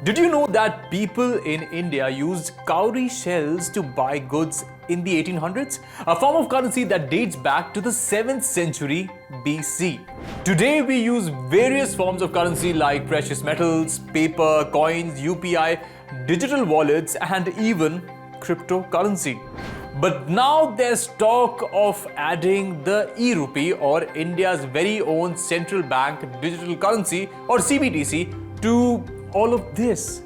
Did you know that people in India used cowrie shells to buy goods in the 1800s? A form of currency that dates back to the 7th century BC. Today we use various forms of currency like precious metals, paper, coins, UPI, digital wallets, and even cryptocurrency. But now there's talk of adding the e-Rupee, or India's very own central bank digital currency, or CBDC, to all of this.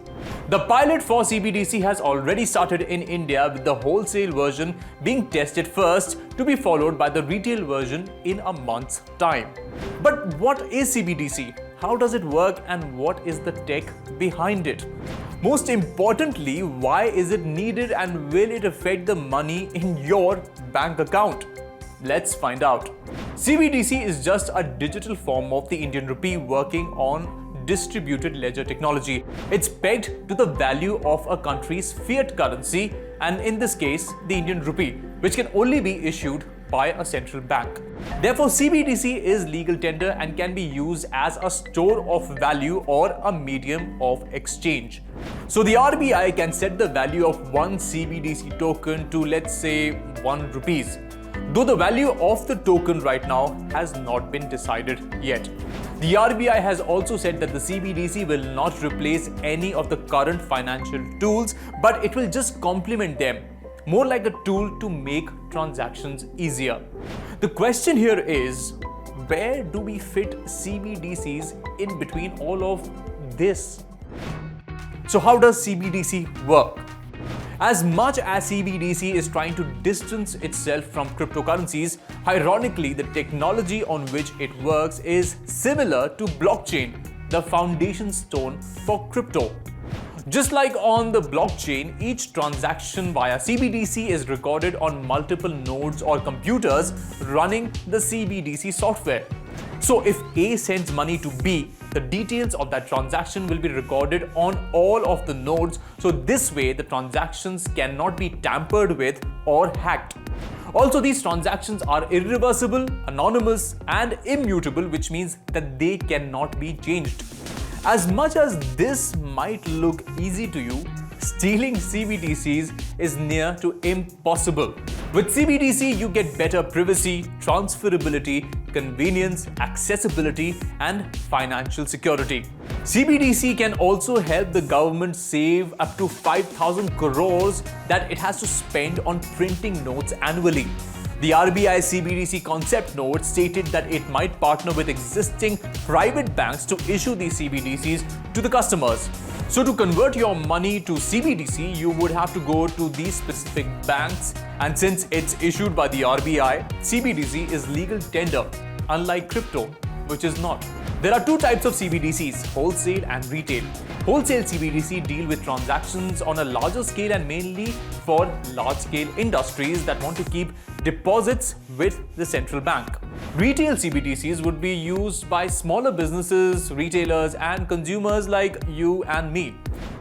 The pilot for CBDC has already started in India, with the wholesale version being tested first, to be followed by the retail version in a month's time. But what is CBDC? How does it work, and what is the tech behind it? Most importantly, why is it needed, and will it affect the money in your bank account? Let's find out. CBDC is just a digital form of the Indian rupee working on distributed ledger technology. It's pegged to the value of a country's fiat currency, and in this case, the Indian rupee, which can only be issued by a central bank. Therefore, CBDC is legal tender and can be used as a store of value or a medium of exchange. So the RBI can set the value of one CBDC token to, let's say, 1 rupees. Though the value of the token right now has not been decided yet. The RBI has also said that the CBDC will not replace any of the current financial tools, but it will just complement them, more like a tool to make transactions easier. The question here is, where do we fit CBDCs in between all of this? So how does CBDC work? As much as CBDC is trying to distance itself from cryptocurrencies, ironically, the technology on which it works is similar to blockchain, the foundation stone for crypto. Just like on the blockchain, each transaction via CBDC is recorded on multiple nodes or computers running the CBDC software. So if A sends money to B, the details of that transaction will be recorded on all of the nodes, so this way the transactions cannot be tampered with or hacked. Also, these transactions are irreversible, anonymous, and immutable, which means that they cannot be changed. As much as this might look easy to you, stealing CBDCs is near to impossible. With CBDC, you get better privacy, transferability, convenience, accessibility, and financial security. CBDC can also help the government save up to 5,000 crores that it has to spend on printing notes annually. The RBI CBDC concept note stated that it might partner with existing private banks to issue these CBDCs to the customers. So to convert your money to CBDC, you would have to go to these specific banks, and since it's issued by the RBI, CBDC is legal tender, unlike crypto, which is not. There are two types of CBDCs, wholesale and retail. Wholesale CBDC deal with transactions on a larger scale and mainly for large-scale industries that want to keep deposits with the central bank. Retail CBDCs would be used by smaller businesses, retailers, and consumers like you and me.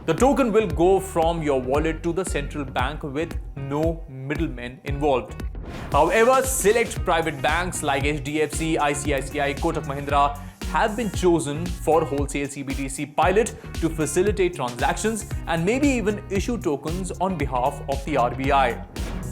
The token will go from your wallet to the central bank with no middlemen involved. However, select private banks like HDFC, ICICI, Kotak Mahindra have been chosen for wholesale CBDC pilot to facilitate transactions and maybe even issue tokens on behalf of the RBI.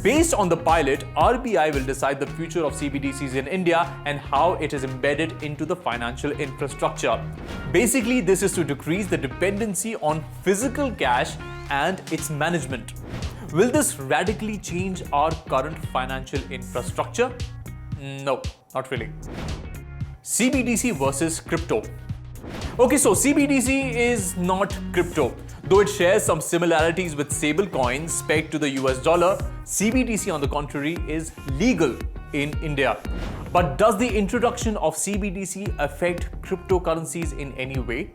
Based on the pilot, RBI will decide the future of CBDCs in India and how it is embedded into the financial infrastructure. Basically, this is to decrease the dependency on physical cash and its management. Will this radically change our current financial infrastructure? No, not really. CBDC versus crypto. Okay, so CBDC is not crypto. Though it shares some similarities with stable coins pegged to the US dollar, CBDC on the contrary is legal in India. But does the introduction of CBDC affect cryptocurrencies in any way?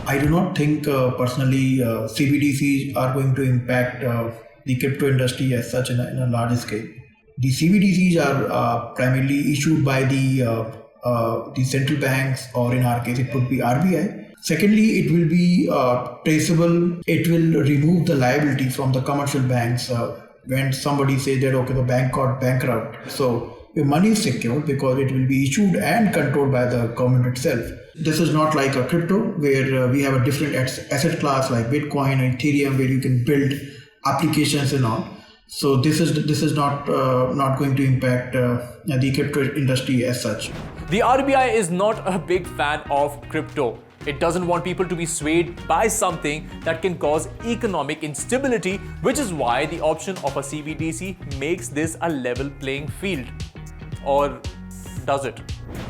I do not think personally CBDCs are going to impact the crypto industry as such in a large scale. The CBDCs are primarily issued by the central banks, or in our case it would be RBI. Secondly, it will be traceable. It will remove the liability from the commercial banks when somebody says that okay, the bank got bankrupt. So your money is secure because it will be issued and controlled by the government itself. This is not like a crypto where we have a different asset class like Bitcoin and Ethereum where you can build applications and all. So this is not going to impact the crypto industry as such. The RBI is not a big fan of crypto. It doesn't want people to be swayed by something that can cause economic instability, which is why the option of a CBDC makes this a level playing field. Or does it?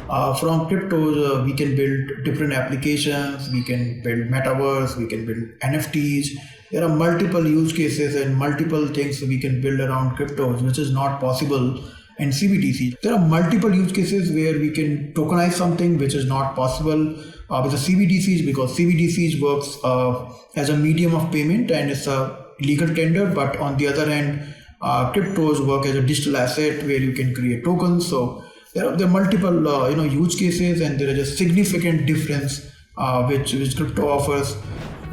From cryptos, we can build different applications, we can build metaverse, we can build NFTs. There are multiple use cases and multiple things we can build around cryptos, which is not possible in CBDC. There are multiple use cases where we can tokenize something, which is not possible with the CBDCs, because CBDCs works as a medium of payment and it's a legal tender. But on the other hand, cryptos work as a digital asset where you can create tokens. So there are multiple use cases, and there is a significant difference which crypto offers.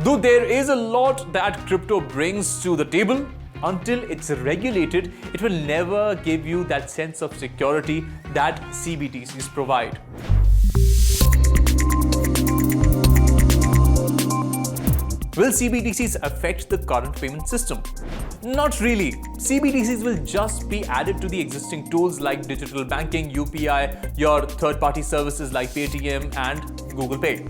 Though there is a lot that crypto brings to the table, until it's regulated, it will never give you that sense of security that CBDCs provide. Will CBDCs affect the current payment system? Not really. CBDCs will just be added to the existing tools like digital banking, UPI, your third-party services like Paytm and Google Pay.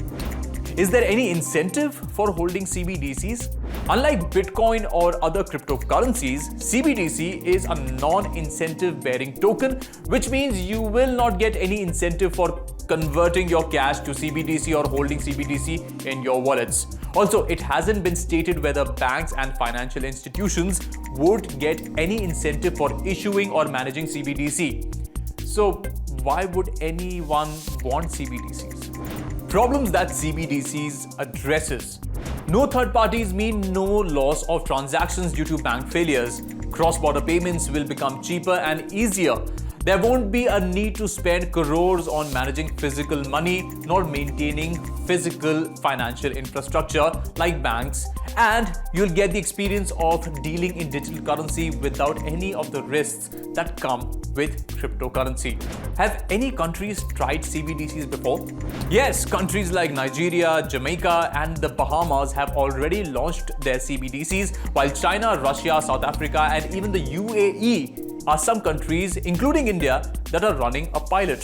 Is there any incentive for holding CBDCs? Unlike Bitcoin or other cryptocurrencies, CBDC is a non-incentive bearing token, which means you will not get any incentive for converting your cash to CBDC or holding CBDC in your wallets. Also, it hasn't been stated whether banks and financial institutions would get any incentive for issuing or managing CBDC. So, why would anyone want CBDCs? Problems that CBDCs addresses. No third parties mean no loss of transactions due to bank failures. Cross-border payments will become cheaper and easier. There won't be a need to spend crores on managing physical money nor maintaining physical financial infrastructure like banks, and you'll get the experience of dealing in digital currency without any of the risks that come with cryptocurrency. Have any countries tried CBDCs before? Yes, countries like Nigeria, Jamaica, and the Bahamas have already launched their CBDCs, while China, Russia, South Africa, and even the UAE are some countries, including India, that are running a pilot.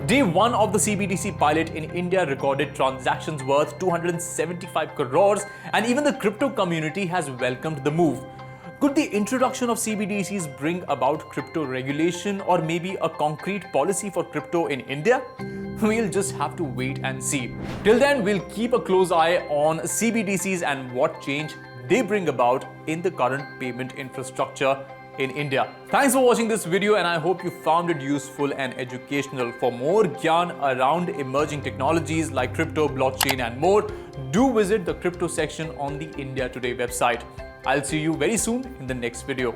Day 1 of the CBDC pilot in India recorded transactions worth 275 crores, and even the crypto community has welcomed the move. Could the introduction of CBDCs bring about crypto regulation or maybe a concrete policy for crypto in India? We'll just have to wait and see. Till then, we'll keep a close eye on CBDCs and what change they bring about in the current payment infrastructure in India. Thanks for watching this video, and I hope you found it useful and educational. For more gyan around emerging technologies like crypto, blockchain and more, do visit the crypto section on the India Today website. I'll see you very soon in the next video.